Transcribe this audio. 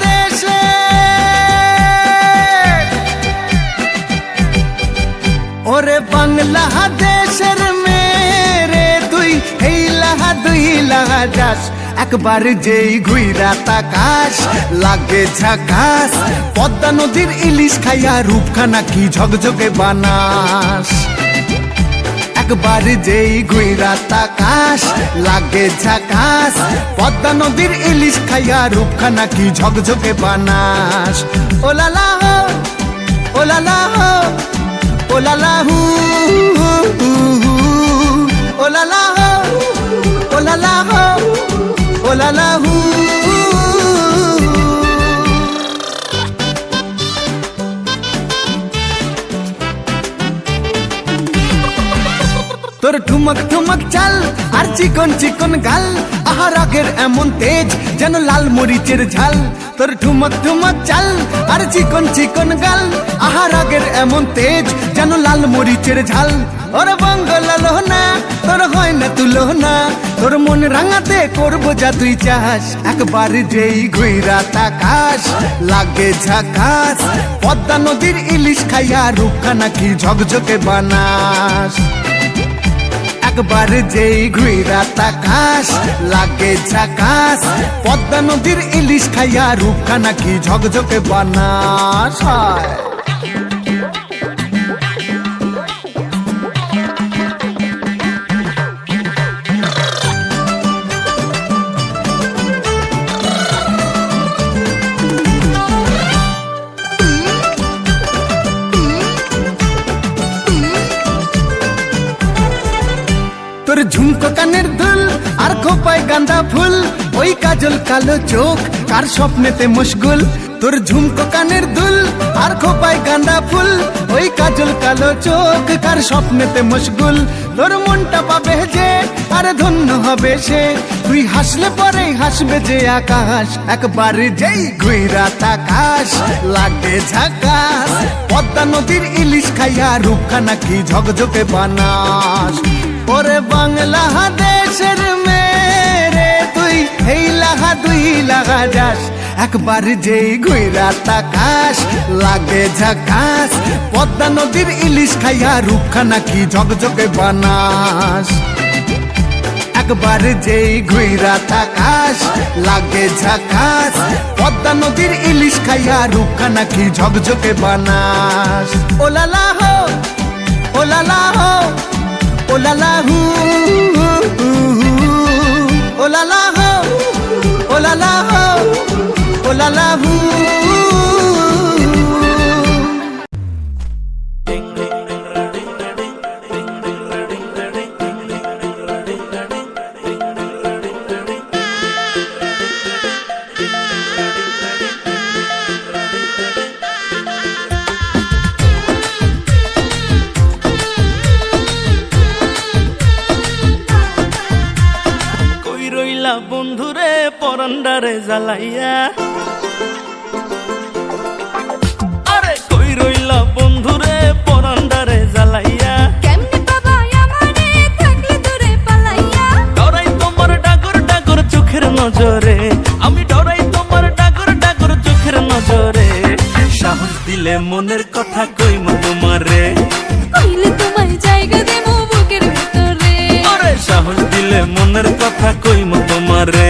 দেশে ওরে বাংলাদেশের মেরে তুই এই লাহা দুই লাহা যাস একবার যেই ঘুইরা তাকাস লাগে ঝাকাস পদ্মা নদীর ইলিশ খাইয়া রূপখানা কি ঝকঝকে বানাস একবার যেই ঘুইরা তাকাস লাগে ঝাকাস পদ্মা নদীর ইলিশ খাইয়া রূপখানা কি ঝকঝকে বানাস ওলালা হো ওলালা হো ওলালা হু ওলালা হো ওলালা হো ওলালা হু তোর ঠুমক ঠুমক চাল আর চিকন চিকন গাল আহার আগের এমন তেজ যেন লাল মরিচের ঝাল তোর ঠুমক ঠুমক চাল আর চিকন চিকন গাল আহার আগের এমন তেজ যেন লাল মরিচের ঝাল ওর বঙ্গলালো না তোর হয় না তুলো না তোর মন রাঙাতে করবো যা তুই চাস একবার যেই ঘুইরা তাকাস লাগে ঝাকাস পদ্মা নদীর ইলিশ খাইয়া রূপখানা কি ঝকঝকে বানাস একবার যেই ঘুইরা তাকাস লাগে ঝাকাস পদ্মা নদীর ইলিশ খাইয়া রূপখানা কি ঝকঝকে বানাস তোর ঝুমকো কানের দুল আর খোপায় গাঁদা ফুল ওই কাজল কালো চোখ কার স্বপ্নেতে মশগুল তোর ঝুমকো কানের দুল আর খোপায় গাঁদা ফুল ওই কাজল কালো চোখ কার স্বপ্নেতে মশগুল তোর মনটা পাবে যে আর ধন্য হবে সে তুই হাসলে পরে হাসবে যে আকাশ একবার যেই ঘুইরা তাকাস লাগে ঝাকাস পদ্মা নদীর ইলিশ খাইয়া রূপখানা কি ঝকঝকে বানাস ওরে বাংলাদেশের মেরে তুই এই লাহা দুই লাহা যাস একবার যেই ঘুইরা তাকাস লাগে ঝাকাস পদ্মা নদীর ইলিশ খাইয়া রূপখানা কি ঝকঝকে বানাস একবার যেই ঘুইরা তাকাস লাগে ঝাকাস পদ্মা নদীর ইলিশ খাইয়া রূপখানা কি ঝকঝকে বানাস ওলালা হো ওলালা হো ওলালা হু ওলালা হো ওলালা হো ওলালা হু বন্ধুরে পরান্ডারে জ্বালাইয়া আরে কই রইলা বন্ধুরে পরান্ডারে জ্বালাইয়া কেমনে বাবা আমারে থাকলে দূরে পালাইয়া ডরাই তোমার ডাগর ডাগর চোখের নজরে আমি ডরাই তোমার ডাগর ডাগর চোখের নজরে সাহস দিলে মনের কথা কইমু তোমারে কইলে তোমায় জায়গা দেবো বুকের ভিতরে আরে সাহস দিলে মনের কথা কইমু তোমারে